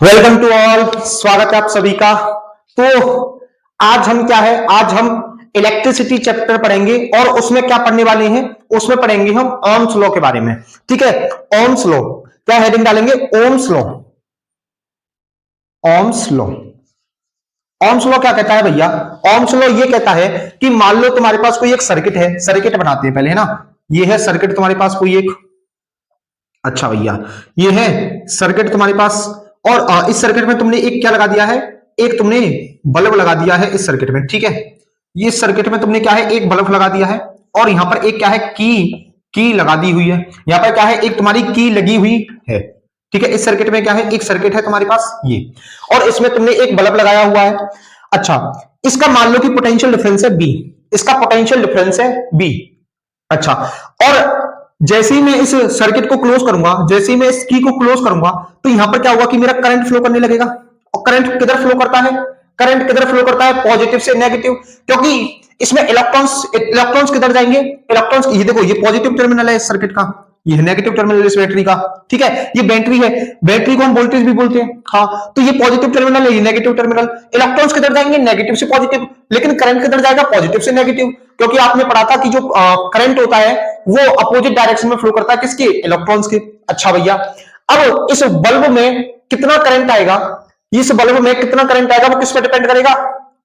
Welcome to all, स्वागत है आप सभी का। तो आज हम क्या है, आज हम इलेक्ट्रिसिटी चैप्टर पढ़ेंगे और उसमें क्या पढ़ने वाले हैं, उसमें पढ़ेंगे हम ओम्स लॉ के बारे में। ठीक है, ओम्स लॉ क्या हेडिंग डालेंगे, Ohm's law. Ohm's law, ohms law क्या कहता है भैया, ओम्स लॉ ये कहता है कि मान लो तुम्हारे पास कोई एक सर्किट है, सर्किट बनाते हैं पहले, है ना। ये है सर्किट तुम्हारे पास कोई एक, अच्छा भैया ये है सर्किट तुम्हारे पास। और इस सर्किट में तुमने एक क्या लगा दिया है, एक तुमने बल्ब लगा दिया है इस सर्किट में। ठीक है, ये सर्किट में तुमने क्या है, एक बल्ब लगा दिया है और यहां पर एक क्या है, की लगा दी हुई है। यहां पर क्या है, एक तुम्हारी की लगी हुई है। ठीक है, इस सर्किट में क्या है, एक सर्किट है तुम्हारे पास ये, और इसमें तुमने एक बल्ब लगाया हुआ है। अच्छा, इसका मान लो कि पोटेंशियल डिफरेंस है बी, इसका पोटेंशियल डिफरेंस है बी। अच्छा, और जैसे ही मैं इस सर्किट को क्लोज करूंगा, जैसे ही मैं इस की को क्लोज करूंगा, तो यहां पर क्या होगा कि मेरा करंट फ्लो करने लगेगा। और करंट किधर फ्लो करता है, करंट किधर फ्लो करता है, पॉजिटिव से नेगेटिव, क्योंकि इसमें इलेक्ट्रॉन्स, इलेक्ट्रॉन्स किधर जाएंगे, इलेक्ट्रॉन्स, ये देखो ये पॉजिटिव टर्मिनल है इस सर्किट का, ये नेगेटिव टर्मिनल इस बैटरी का। ठीक है, ये बैटरी है, बैटरी को हम वोल्टेज भी बोलते हैं। हाँ, तो ये पॉजिटिव टर्मिनल है, ये नेगेटिव टर्मिनल। इलेक्ट्रॉन्स किधर जाएंगे, नेगेटिव से पॉजिटिव, लेकिन करंट किधर जाएगा, पॉजिटिव से नेगेटिव, क्योंकि आपने पढ़ा था कि जो करंट होता है वो अपोजिट डायरेक्शन में फ्लो करता है, किसके, इलेक्ट्रॉन्स के। अच्छा भैया, अब इस बल्ब में कितना करंट आएगा, इस बल्ब में कितना करंट आएगा, वो किस पर डिपेंड करेगा,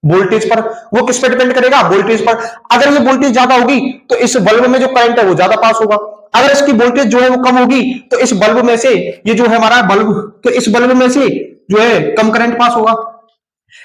वोल्टेज पर। वो किस पर डिपेंड करेगा, वोल्टेज पर। अगर ये वोल्टेज ज्यादा होगी तो इस बल्ब में जो करंट है वो ज्यादा पास होगा, अगर इसकी वोल्टेज जो है वो कम होगी तो इस बल्ब में से, ये जो है हमारा बल्ब, तो इस बल्ब में से जो है कम करंट पास होगा।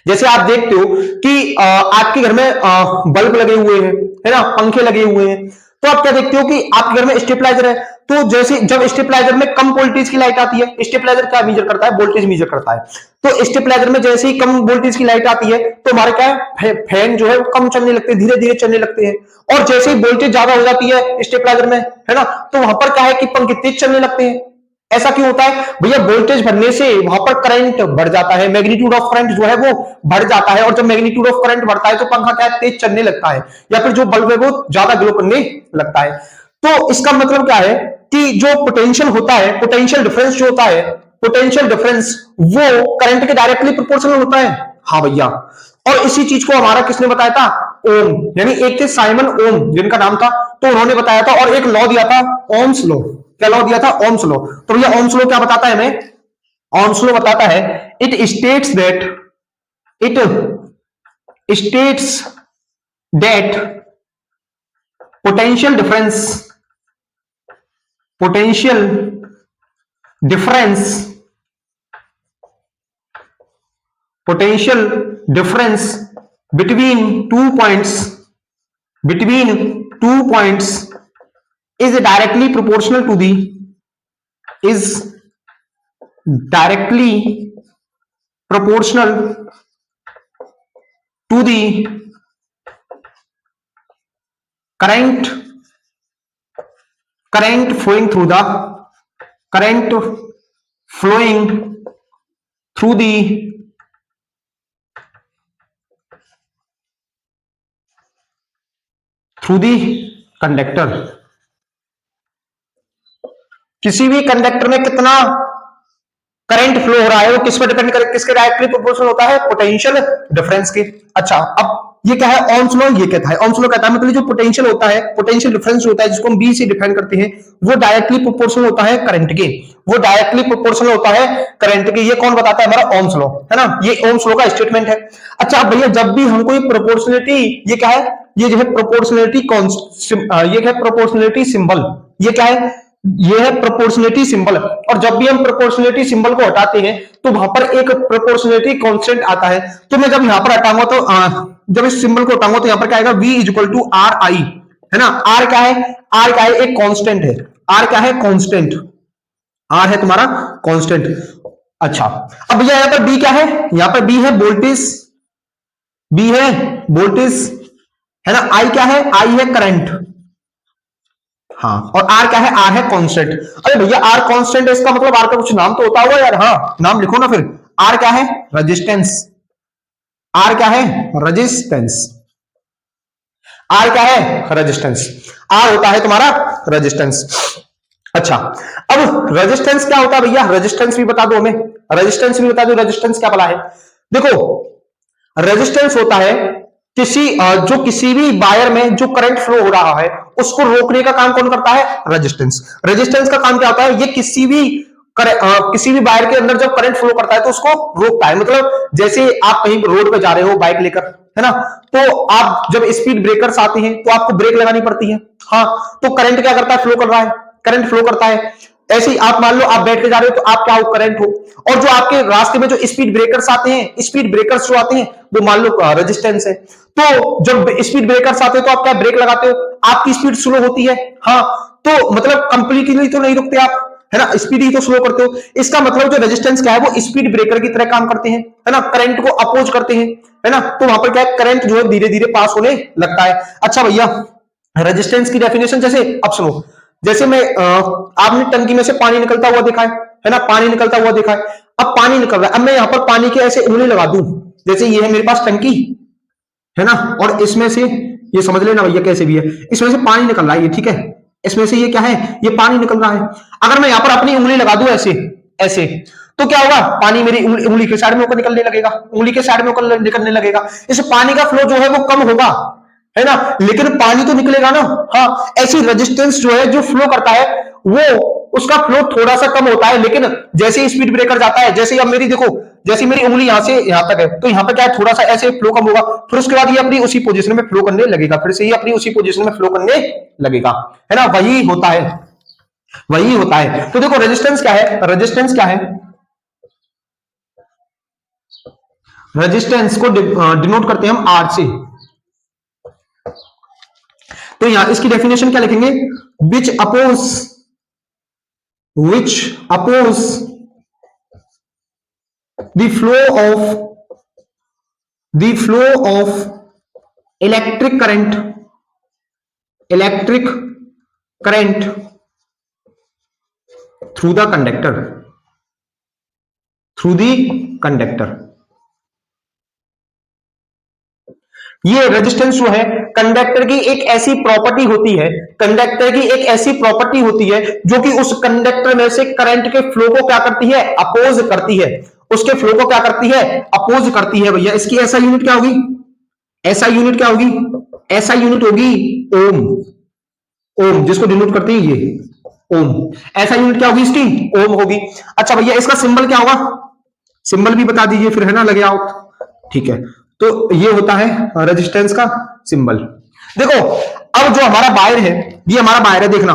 जैसे आप देखते हो कि आपके घर में बल्ब लगे हुए हैं, है ना, पंखे लगे हुए हैं, तो आप क्या देखते हो कि आपके घर में स्टेबलाइजर है। तो जैसे जब स्टेबलाइजर में कम वोल्टेज की लाइट आती है, स्टेबलाइजर क्या मेजर करता है, वोल्टेज मेजर करता है। तो स्टेबलाइजर में जैसे ही कम वोल्टेज की लाइट आती है तो हमारे क्या है, फैन जो है वो कम चलने लगते हैं, धीरे धीरे चलने लगते हैं। और जैसे ही वोल्टेज ज्यादा हो जाती है स्टेबलाइजर में, है ना, तो वहां पर क्या है कि पंखे तेज चलने लगते हैं। ऐसा क्यों होता है भैया, वोल्टेज बढ़ने से वहां पर करंट बढ़ जाता है, मैग्नीट्यूड ऑफ करंट जो है वो बढ़ जाता है, और जब मैग्नीट्यूड ऑफ करंट बढ़ता है तो पंखा क्या है, तेज चलने लगता है, या फिर जो बल्ब है वो ज्यादा ग्लो करने लगता है। तो इसका मतलब क्या है कि जो पोटेंशियल होता है, पोटेंशियल डिफरेंस जो होता है, पोटेंशियल डिफरेंस वो करंट के डायरेक्टली प्रोपोर्शनल होता है। हाँ भैया, और इसी चीज को हमारा किसने बताया था, ओम, यानी एक थे साइमन ओम जिनका नाम था, तो उन्होंने बताया था और एक लॉ दिया था, ओम्स लॉ। क्या लॉ दिया था, ओम्स लॉ। तो भैया ओम्स लॉ क्या बताता है हमें, ओम्स लॉ बताता है, it states that, it states that potential difference, potential difference, potential difference between two points, between 2 points is directly proportional to the, is directly proportional to the current, current flowing through the, current flowing through the conductor. किसी भी conductor में कितना current flow हो रहा है वो किस पर डिपेंड करे, किसके डायरेक्टली प्रोपोर्शनल होता है, पोटेंशियल डिफरेंस के। अच्छा, अब ये क्या है, ओम्स लॉ ये कहता है, ओम्स लॉ कहता है मतलब जो पोटेंशियल होता है, पोटेंशियल डिफरेंस होता है जिसको हम बी से डिफाइन करते हैं, वो डायरेक्टली प्रोपोर्शनल होता है करंट के, वो डायरेक्टली प्रोपोर्शनल होता है करंट के। ये कौन बताता है, हमारा ओम्स लॉ, है ना, ये ओम्स लॉ का स्टेटमेंट है। अच्छा भैया, जब भी हम कोई प्रोपोर्शनलिटी, ये क्या है, ये जो है प्रोपोर्शनलिटी, ये क्या है, प्रोपोर्शनलिटी सिंबल, ये क्या है, ये है प्रोपोर्शनलिटी सिंबल। और जब भी हम प्रोपोर्शनलिटी सिंबल को हटाते हैं तो वहां पर एक प्रोपोर्शनलिटी कांस्टेंट आता है। तो मैं जब यहां पर हटाऊंगा तो जब इस सिंबल को हटाऊंगा तो यहां पर क्या आएगा, v is equal to R I, है ना। आर क्या है, आर क्या है, एक कांस्टेंट है, आर क्या है, कांस्टेंट, आर है तुम्हारा कांस्टेंट। अच्छा, अब भैया यहां पर बी क्या है, यहां पर बी है वोल्टेज, बी है वोल्टेज, है ना। आई क्या है, आई है करंट, हाँ, और आर क्या है, आर है कांस्टेंट। अरे भैया आर कांस्टेंट है, इसका मतलब आर का कुछ नाम तो होता होगा यार, हाँ नाम लिखो ना फिर। आर क्या है, रेजिस्टेंस, आर क्या है, रेजिस्टेंस, आर क्या है, रेजिस्टेंस, आर होता है तुम्हारा रेजिस्टेंस। अच्छा, अब रेजिस्टेंस क्या होता है भैया, रेजिस्टेंस भी बता दो हमें। रेजिस्टेंस भी बता दो, रेजिस्टेंस क्या भला है? देखो रेजिस्टेंस होता है जो किसी भी वायर में जो करंट फ्लो हो रहा है उसको रोकने का काम कौन करता है? रेजिस्टेंस। रेजिस्टेंस का काम क्या होता है? ये किसी भी वायर के अंदर जब करंट फ्लो करता है तो उसको रोकता है। मतलब जैसे आप कहीं रोड पे जा रहे हो बाइक लेकर, है ना, तो आप जब स्पीड ब्रेकर्स आते हैं तो आपको ब्रेक लगानी पड़ती है। हाँ, तो करंट क्या करता है? फ्लो कर रहा है, करंट फ्लो करता है। ऐसे ही आप मान लो आप बैठ के जा रहे हो तो आप क्या हो? करंट हो। और जो आपके रास्ते में जो स्पीड ब्रेकर्स आते हैं, स्पीड ब्रेकर्स जो आते हैं वो मान लो रेजिस्टेंस है। तो जब स्पीड ब्रेकर्स आते हैं तो आप क्या ब्रेक लगाते हो? आपकी स्पीड स्लो होती है। हाँ, तो मतलब कंप्लीटली तो नहीं रुकते आप, है ना, स्पीड ही तो स्लो करते हो। इसका मतलब जो रेजिस्टेंस क्या है वो स्पीड ब्रेकर की तरह काम करते हैं, है ना, करंट को अपोज करते हैं, है ना। तो वहां पर क्या है? करंट जो है धीरे धीरे पास होने लगता है। अच्छा भैया, रेजिस्टेंस की डेफिनेशन जैसे अब सुनो, जैसे मैं आपने टंकी में से पानी निकलता हुआ देखा है ना, पानी निकलता हुआ देखा है। अब पानी निकल रहा है, अब मैं यहां पर पानी के ऐसे उंगली लगा दूं, जैसे ये है मेरे पास टंकी, है ना, और इसमें से ये समझ लेना भैया कैसे भी है, इसमें से पानी निकल रहा है ये, ठीक है, इसमें से ये क्या है? ये पानी निकल रहा है। अगर मैं यहां पर अपनी उंगली लगा दूं ऐसे ऐसे, तो क्या होगा? पानी मेरी उंगली के साइड में होकर निकलने लगेगा, उंगली के साइड में होकर निकलने लगेगा। इस पानी का फ्लो जो है वो कम होगा, है ना, लेकिन पानी तो निकलेगा ना। हाँ, ऐसी रेजिस्टेंस जो है जो फ्लो करता है वो उसका फ्लो थोड़ा सा कम होता है, लेकिन जैसे ही स्पीड ब्रेकर जाता है, जैसे अब मेरी देखो, जैसे मेरी उंगली यहां से यहां तक है तो यहां पर क्या है? थोड़ा सा ऐसे फ्लो कम होगा, फिर उसके बाद ये अपनी उसी पोजीशन में फ्लो करने लगेगा, फिर से ये अपनी उसी पोजीशन में फ्लो करने लगेगा, है ना। वही होता है, वही होता है। तो देखो रेजिस्टेंस क्या है? रेजिस्टेंस क्या है? रेजिस्टेंस को डिनोट करते हैं हम आर से। तो यहां इसकी डेफिनेशन क्या लिखेंगे? Which oppose the flow of electric current through the conductor. ये रेजिस्टेंस जो है कंडक्टर की एक ऐसी प्रॉपर्टी होती है, कंडक्टर की एक ऐसी प्रॉपर्टी होती है जो कि उस कंडक्टर में से करंट के फ्लो को क्या करती है? अपोज करती है, उसके फ्लो को क्या करती है? अपोज करती है। भैया इसकी ऐसा यूनिट क्या होगी? ऐसा यूनिट क्या होगी? ऐसा यूनिट होगी ओम। ओम जिसको डिनोट करते हैं ये ओम, ऐसा यूनिट क्या होगी इसकी? ओम होगी। अच्छा भैया इसका सिंबल क्या होगा? सिंबल भी बता दीजिए फिर, है ना, लगे आउट, ठीक है। तो ये होता है रेजिस्टेंस का सिंबल। देखो अब जो हमारा वायर है, ये हमारा वायर है, देखना,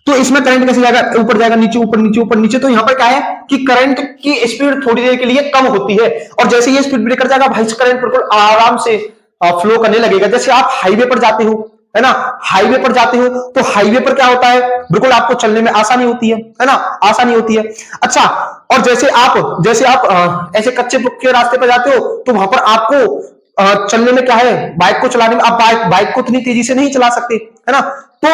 तो इसमें करंट कैसे जाएगा? ऊपर जाएगा, नीचे, ऊपर नीचे, ऊपर नीचे। तो यहां पर क्या है कि करंट की स्पीड थोड़ी देर के लिए कम होती है, और जैसे ये स्पीड ब्रेकर जाएगा भाई करंट बिल्कुल आराम से फ्लो करने लगेगा। जैसे आप हाईवे पर जाते हो, है ना, हाईवे पर जाते हो तो हाईवे पर क्या होता है? बिल्कुल आपको चलने में आसानी होती है ना, आसानी होती है। अच्छा, और जैसे आप ऐसे कच्चे पक्के रास्ते पर जाते हो तो वहां पर आपको चलने में क्या है? बाइक को चलाने में आप बाइक को इतनी तेजी से नहीं चला सकते, है ना। तो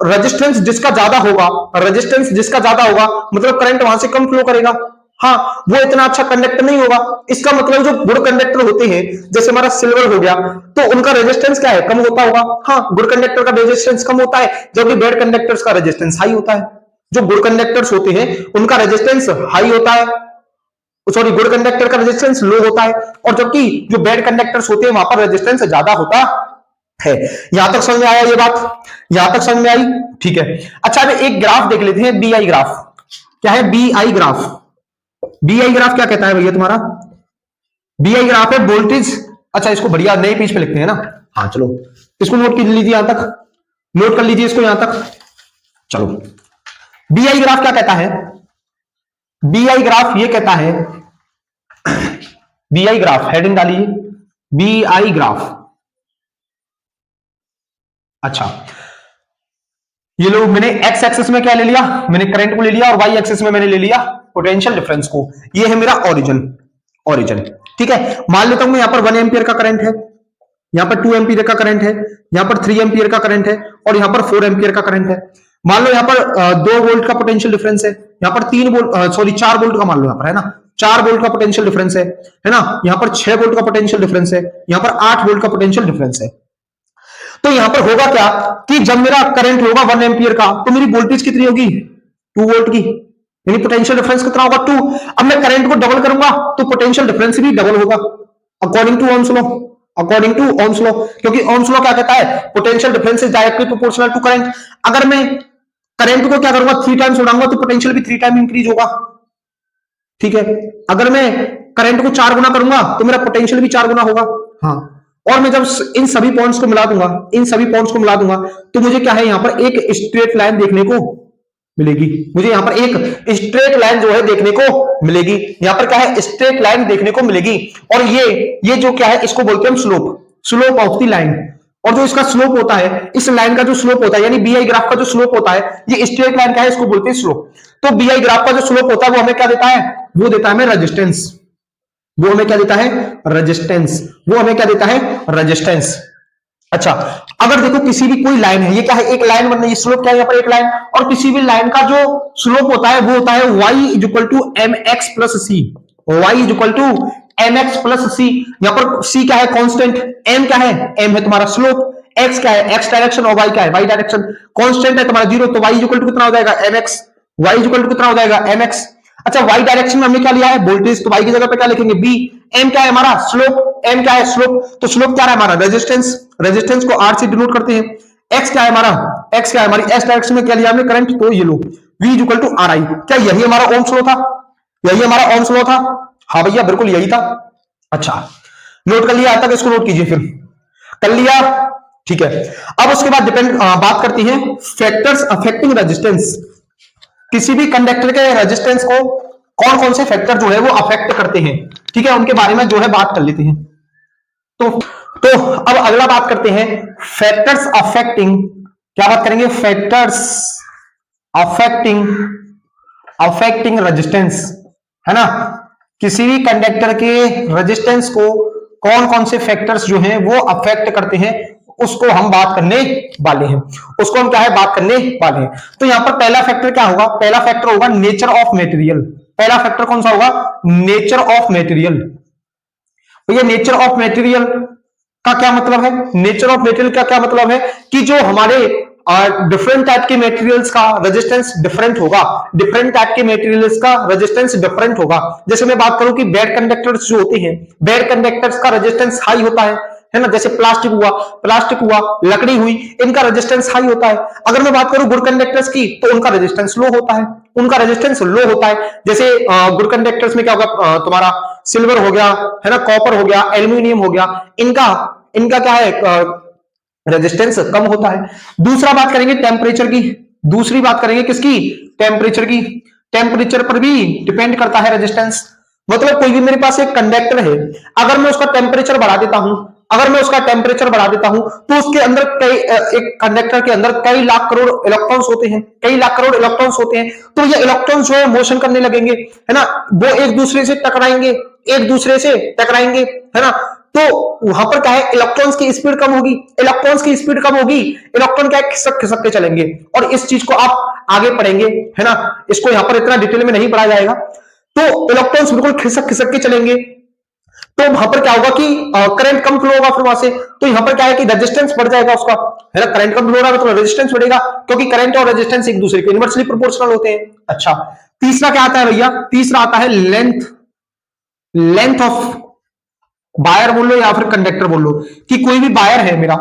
रेजिस्टेंस जिसका ज्यादा होगा, रेजिस्टेंस जिसका ज्यादा होगा मतलब करंट वहां से कम फ्लो करेगा। हाँ, वो इतना अच्छा कंडक्टर नहीं होगा। इसका मतलब जो गुड कंडक्टर होते हैं, जैसे हमारा सिल्वर हो गया, तो उनका रेजिस्टेंस क्या है? कम होता होगा। हाँ, गुड कंडक्टर का रेजिस्टेंस कम होता है, जबकि बैड कंडक्टर्स का रेजिस्टेंस हाई होता है। जो गुड कंडक्टर्स होते हैं उनका रेजिस्टेंस हाई होता है, सॉरी, गुड कंडक्टर का रेजिस्टेंस लो होता है, और जबकि जो बैड कंडक्टर्स होते हैं वहां पर रेजिस्टेंस ज्यादा होता है। यहां तक समझ में आया ये बात? यहां तक समझ में आई? ठीक है। अच्छा, अब एक ग्राफ देख लेते हैं, बीआई ग्राफ। क्या है बीआई ग्राफ? बीआई ग्राफ क्या कहता है भैया तुम्हारा? बीआई ग्राफ है वोल्टेज। अच्छा, इसको बढ़िया नए पेज पे लिखते हैं ना। हाँ चलो, इसको नोट कर लीजिए, यहां तक नोट कर लीजिए इसको, यहां तक। चलो, बीआई ग्राफ क्या कहता है? बीआई ग्राफ ये कहता है, बीआई ग्राफ हेडिंग डालिए, बीआई ग्राफ। अच्छा, ये लो, मैंने एक्स एक्सिस में क्या ले लिया? मैंने करंट को ले लिया, और वाई एक्सिस में मैंने ले लिया पोटेंशियल डिफरेंस को। ये है मेरा ओरिजिन, ठीक है। मान लेता हूं मैं यहां पर 1 एम्पियर का करंट है, यहां पर 2 एम्पियर का करंट है, यहां पर 3 एम्पियर का करंट है, और यहां पर 4 एम्पियर का करंट है। मान लो यहां पर 2 वोल्ट का पोटेंशियल डिफरेंस है, यहां पर 3 वोल्ट, सॉरी 4 वोल्ट का मान लो यहां पर, है ना, 4 वोल्ट का पोटेंशियल डिफरेंस है ना, यहां पर 6 वोल्ट का पोटेंशियल डिफरेंस है, यहां पर 8 वोल्ट का पोटेंशियल डिफरेंस है। तो यहां पर होगा क्या कि जब मेरा करंट होगा 1 एम्पियर का, तो मेरी वोल्टेज कितनी होगी? 2 वोल्ट की, यानी पोटेंशियल डिफरेंस कितना होगा 2। अब मैं करंट को डबल करूंगा तो पोटेंशियल डिफरेंस भी डबल होगा according to Ohm's law, according to Ohm's law, क्योंकि ओम्स लॉ क्या कहता है, potential difference is directly proportional to current. अगर मैं करंट को क्या करूंगा 3 टाइम्स उड़ाऊंगा तो पोटेंशियल भी 3 टाइम इंक्रीज होगा, ठीक है। अगर मैं करंट को 4 गुना करूंगा तो मेरा पोटेंशियल भी 4 गुना होगा, हाँ। और मैं जब इन सभी पॉइंट्स को मिला दूंगा, इन सभी पॉइंट्स को मिला दूंगा तो मुझे क्या है, यहां पर एक स्ट्रेट लाइन देखने को मिलेगी, मुझे यहां पर एक स्ट्रेट लाइन जो है देखने को मिलेगी, यहां पर क्या है, स्ट्रेट लाइन देखने को मिलेगी। और ये जो क्या है, इसको बोलते हैं हम slope, slope of the line. और जो इसका स्लोप होता है, इस लाइन का जो स्लोप होता है, यानी बीआई ग्राफ का जो स्लोप होता है, ये स्ट्रेट लाइन का है, इसको बोलते हैं स्लोप। तो बीआई ग्राफ का जो स्लोप होता है वो हमें क्या देता है, वो देता है हमें रेजिस्टेंस, वो हमें क्या देता है, रेजिस्टेंस, वो हमें क्या देता है, रेजिस्टेंस। अच्छा, अगर देखो किसी भी कोई लाइन है, ये क्या है, एक लाइन बन रही है, स्लोप क्या है यहाँ पर एक लाइन, और किसी भी लाइन का जो स्लोप होता है वो होता है y equal to m x plus c, y equal to m x plus c. यहाँ पर c क्या है, कांस्टेंट, m क्या है, m है तुम्हारा स्लोप, x क्या है, x डायरेक्शन, और y क्या है, y डायरेक्शन। कांस्टेंट है तुम्हारा 0, तो y इक्वल टू कितना हो जाएगा, mx, y इक्वल टू कितना हो जाएगा, mx। अच्छा, y डायरेक्शन में हमने क्या लिया है, वोल्टेज, तो y की जगह पे क्या लिखेंगे, b। m क्या है हमारा, स्लोप, m क्या है, स्लोप, तो स्लोप क्या है हमारा, रेजिस्टेंस, रेजिस्टेंस को r से डिनोट करते हैं। x क्या है हमारा, x क्या है हमारी, s डायरेक्शन में क्या लिया हमने, करंट, तो ये लो v equal to r i। क्या यही हमारा ओम्स लॉ था, यही हमारा ओम्स लॉ था, हाँ भैया बिल्कुल यही था। अच्छा, नोट कर लिया, आज तक इसको नोट कीजिए, फिर कर लिया, ठीक है। अब उसके बाद बात करती हैं फैक्टर्स अफेक्टिंग रेजिस्टेंस। किसी भी कंडक्टर के रेजिस्टेंस को कौन कौन से फैक्टर जो है वो अफेक्ट करते हैं, ठीक है, उनके बारे में जो है बात कर लेते हैं। तो अब अगला बात करते हैं फैक्टर्स अफेक्टिंग, क्या बात करेंगे, फैक्टर्स अफेक्टिंग, अफेक्टिंग रेजिस्टेंस, है ना। किसी भी कंडक्टर के रेजिस्टेंस को कौन कौन से फैक्टर्स जो हैं वो अफेक्ट करते हैं, उसको हम बात करने वाले हैं, उसको हम क्या है, बात करने वाले हैं। तो यहां पर पहला फैक्टर क्या होगा, पहला फैक्टर होगा नेचर ऑफ मटेरियल। पहला फैक्टर कौन सा होगा, नेचर ऑफ मटेरियल। तो ये नेचर ऑफ मटेरियल का क्या मतलब है, नेचर ऑफ मटेरियल का क्या मतलब है कि जो हमारे डिफरेंट टाइप के मटेरियल्स का रेजिस्टेंस डिफरेंट होगा, डिफरेंट टाइप के मटेरियल्स का रेजिस्टेंस डिफरेंट होगा। जैसे मैं बात करूं कि बेड कंडक्टर्स जो होते हैं, बेड कंडक्टर्स का रेजिस्टेंस हाई होता है ना, जैसे प्लास्टिक हुआ, लकड़ी हुई, इनका रेजिस्टेंस हाई होता है। अगर मैं बात करूं गुड कंडक्टर्स की तो उनका रेजिस्टेंस लो होता है, उनका रेजिस्टेंस लो होता है। जैसे गुड कंडक्टर्स में क्या होगा, तुम्हारा सिल्वर हो गया, है ना, कॉपर हो गया, एल्यूमिनियम हो गया, इनका क्या है, रेजिस्टेंस कम होता है। दूसरा बात करेंगे टेम्परेचर की, दूसरी बात करेंगे किसकी, टेम्परेचर की। टेम्परेचर पर भी डिपेंड करता है रेजिस्टेंस। मतलब कोई भी मेरे पास एक कंडक्टर है, अगर मैं उसका टेम्परेचर बढ़ा देता हूं, अगर मैं उसका टेम्परेचर बढ़ा देता हूं तो उसके अंदर कई, एक कंडक्टर के अंदर कई लाख करोड़ इलेक्ट्रॉन्स होते हैं, कई लाख करोड़ इलेक्ट्रॉन्स होते हैं। तो ये इलेक्ट्रॉन्स जो है मोशन करने लगेंगे, है ना, वो एक दूसरे से टकराएंगे, एक दूसरे से टकराएंगे, है ना। तो वहां पर क्या है, इलेक्ट्रॉन्स की स्पीड कम होगी, इलेक्ट्रॉन्स की स्पीड कम होगी, इलेक्ट्रॉन क्या है, खिसक खिसक के चलेंगे। और इस चीज को आप आगे पढ़ेंगे, है ना, इसको यहां पर इतना डिटेल में नहीं पढ़ा जाएगा। तो इलेक्ट्रॉन्स बिल्कुल खिसक खिसक के चलेंगे, तो वहां पर क्या होगा कि करंट कम फ्लो होगा, फिर वहां से तो यहां पर क्या है कि रेजिस्टेंस बढ़ जाएगा उसका, है ना। करंट कम फ्लो हो रहा है तो रेजिस्टेंस बढ़ेगा, क्योंकि करंट और रेजिस्टेंस एक दूसरे के इनवर्सली प्रोपोर्शनल होते हैं। अच्छा, तीसरा क्या आता है भैया, तीसरा आता है लेंथ, लेंथ ऑफ वायर बोल लो या फिर कंडक्टर बोल लो, कि कोई भी वायर है मेरा,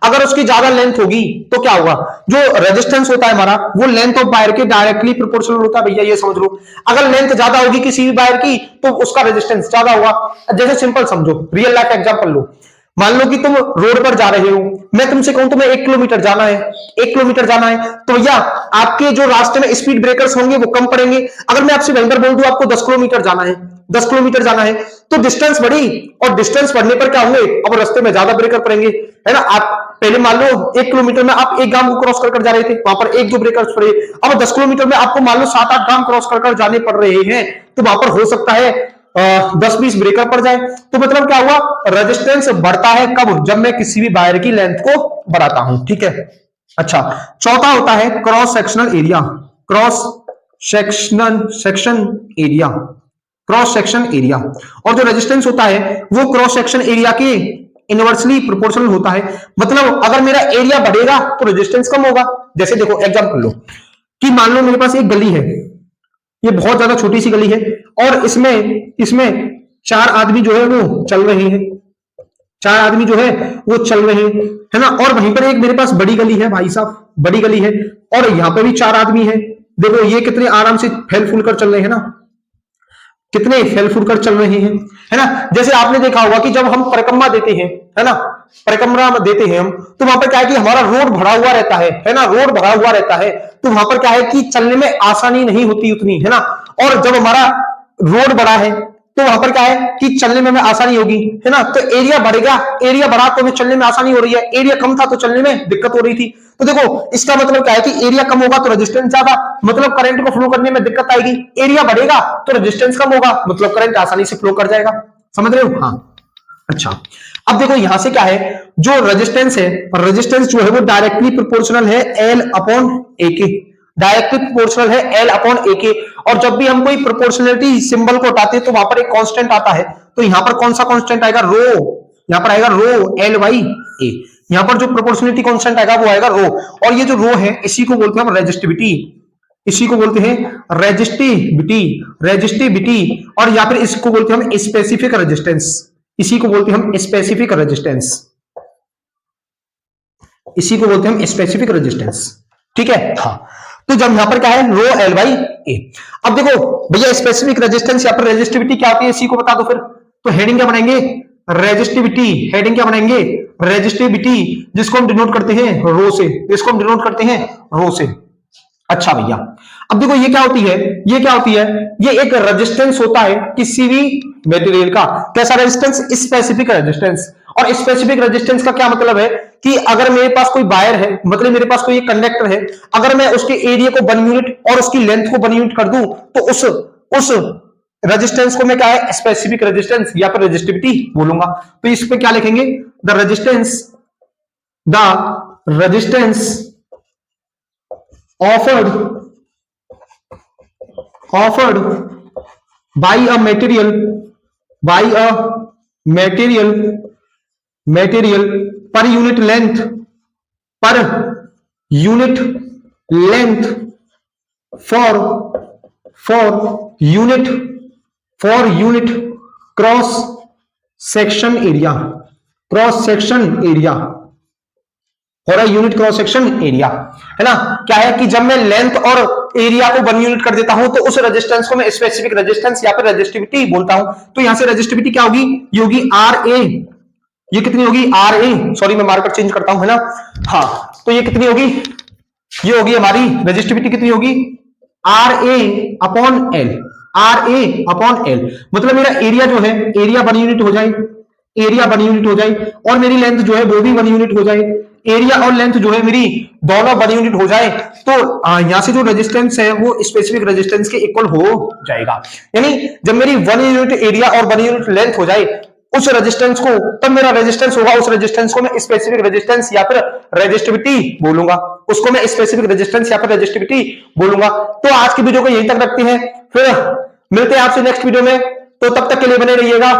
अगर उसकी ज्यादा लेंथ होगी तो क्या होगा, जो रेजिस्टेंस होता है हमारा वो लेंथ ऑफ वायर के डायरेक्टली प्रोपोर्शनल होता है भैया, ये समझ लो। अगर लेंथ ज्यादा होगी किसी भी वायर की तो उसका रेजिस्टेंस ज्यादा होगा। जैसे सिंपल समझो, रियल लाइफ एग्जांपल लो, मान लो कि तुम रोड पर जा रहे हो, मैं तुमसे कहूं तुम्हें 1 किलोमीटर जाना है, 1 किलोमीटर जाना है, तो भैया आपके जो रास्ते में स्पीड ब्रेकर्स होंगे वो कम पड़ेंगे। अगर मैं आपसे वहीं पर बोल दूं आपको 10 किलोमीटर जाना है, 10 किलोमीटर जाना है, तो डिस्टेंस बढ़ी, और डिस्टेंस बढ़ने पर क्या होंगे, अब रास्ते में ज्यादा ब्रेकर पड़ेंगे, है ना। आप पहले मान लो 1 किलोमीटर में आप एक गांव को क्रॉस कर जा रहे थे, वहां पर 1-2 ब्रेकर्स पड़े, अब 10 किलोमीटर में आपको मान लो 7-8 गांव क्रॉस कर जाने पड़ रहे हैं, तो वहां पर हो सकता है 10-20 ब्रेकर पड़ जाए। तो मतलब क्या हुआ, रेजिस्टेंस बढ़ता है कब, जब मैं किसी भी वायर की लेंथ को बढ़ाता हूं, ठीक है। अच्छा, चौथा होता है cross sectional area, cross section area, cross section area. और जो रेजिस्टेंस होता है वो क्रॉस सेक्शन एरिया के इनवर्सली प्रोपोर्शनल होता है। मतलब अगर मेरा एरिया बढ़ेगा तो रेजिस्टेंस कम होगा। जैसे देखो एग्जांपल लो कि मान लो मेरे पास एक गली है, ये बहुत ज्यादा छोटी सी गली है और इसमें 4 आदमी जो है वो चल रहे हैं, 4 आदमी जो है वो चल रहे हैं, है ना। और वहीं पर एक मेरे पास बड़ी गली है भाई साहब, बड़ी गली है और यहां पे भी 4 आदमी है। देखो ये कितने आराम से फैल फूल कर चल रहे हैं ना, कितने फैल फूल कर चल रहे हैं, है ना। जैसे आपने देखा होगा कि जब हम परिक्रमा देते हैं, है ना, परिक्रमा देते हैं हम, तो वहां पर क्या है कि हमारा रोड भरा हुआ रहता है ना, रोड भरा हुआ रहता है, तो वहां पर क्या है कि चलने में आसानी नहीं होती उतनी, है ना। और जब हमारा रोड बड़ा है तो वहां पर क्या है कि चलने में आसानी होगी, है ना। तो एरिया बढ़ेगा, एरिया बढ़ा तो हमें चलने में आसानी हो रही है, एरिया कम था तो चलने में दिक्कत हो रही थी। तो देखो इसका मतलब क्या है कि एरिया कम होगा तो रेजिस्टेंस ज्यादा, मतलब करंट को फ्लो करने में दिक्कत आएगी। एरिया बढ़ेगा तो रेजिस्टेंस कम होगा, मतलब करंट आसानी से फ्लो कर जाएगा। समझ रहे हो? हाँ, अच्छा। अब देखो यहां से क्या है, जो रेजिस्टेंस है, रेजिस्टेंस जो है वो डायरेक्टली प्रोपोर्शनल है एल अपॉन ए के, डायरेक्टली प्रोपोर्शनल है एल अपॉन ए के। और जब भी हम कोई प्रोपोर्शनलिटी सिंबल को हटाते हैं तो वहां पर एक कांस्टेंट आता है, तो यहां पर कौन सा कांस्टेंट आएगा? रो। यहां पर आएगा रो, एल बाई ए। यहां पर जो प्रोपोर्शनलिटी कांस्टेंट आएगा वो आएगा रो। और ये जो रो है इसी को बोलते हैं हम रेजिस्टिविटी, इसी को बोलते हैं रेजिस्टिविटी, रेजिस्टिविटी। और या फिर इसको बोलते हैं हम स्पेसिफिक रेजिस्टेंस, इसी को बोलते हैं हम स्पेसिफिक रेजिस्टेंस, इसी को बोलते हैं हम स्पेसिफिक रेजिस्टेंस। ठीक है, हाँ। तो जब यहां पर क्या है रो एल बाई ए। अब देखो भैया स्पेसिफिक रेजिस्टेंस या फिर रेजिस्टिविटी क्या होती है, इसी को बता दो फिर। तो हेडिंग क्या बनाएंगे? रेजिस्टिविटी। हेडिंग क्या बनाएंगे? रेजिस्टिविटी, जिसको हम डिनोट करते हैं रो से, इसको हम डिनोट करते हैं रो से। अच्छा भैया, अब देखो ये क्या होती है, ये क्या होती है, ये एक रेजिस्टेंस होता है किसी भी मटेरियल का। कैसा रेजिस्टेंस? Specific resistance. और स्पेसिफिक रेजिस्टेंस का क्या मतलब है कि अगर मेरे पास कोई वायर है, मतलब मेरे पास कोई एक कंडक्टर है, अगर मैं उसके एरिया को 1 यूनिट और उसकी लेंथ को 1 यूनिट कर दूं तो उस रेजिस्टेंस को मैं क्या है स्पेसिफिक रेजिस्टेंस या फिर रेजिस्टिविटी बोलूंगा। तो इस पे क्या लिखेंगे? The resistance offered by a material per unit length for unit cross section area और यूनिट क्रॉस सेक्शन एरिया, है ना। क्या है कि जब मैं लेंथ और एरिया को 1 यूनिट कर देता हूं तो उस रेजिस्टेंस को मैं स्पेसिफिक रेजिस्टेंस या फिर रेजिस्टिविटी बोलता हूं। तो यहां से रेजिस्टिविटी क्या होगी? ये होगी आर ए। ये कितनी होगी? आर ए, सॉरी मैं मार्कर चेंज करता हूं, है ना। हाँ, तो ये कितनी होगी? ये होगी हमारी रेजिस्टिविटी कितनी होगी? R A upon L, R A upon L. मतलब मेरा एरिया जो है, एरिया 1 यूनिट हो जाए, एरिया 1 यूनिट हो जाए और मेरी लेंथ जो है वो भी 1 यूनिट हो जाए, एरिया और लेंथ जो है मेरी दोनों 1 यूनिट हो जाए, तो यहां से जो रेजिस्टेंस है वो स्पेसिफिक रेजिस्टेंस के इक्वल हो जाएगा। यानी जब मेरी 1 यूनिट एरिया और 1 यूनिट लेंथ हो जाए उस रेजिस्टेंस को, तब मेरा रेजिस्टेंस होगा, उस रेजिस्टेंस को मैं स्पेसिफिक रेजिस्टेंस या फिर रेजिस्टिविटी बोलूंगा, उसको मैं स्पेसिफिक रेजिस्टेंस या फिर रेजिस्टिविटी बोलूंगा। तो आज की वीडियो को यहीं तक रखते हैं, फिर मिलते हैं आपसे नेक्स्ट वीडियो में। तो तब तक के लिए बने रहिएगा।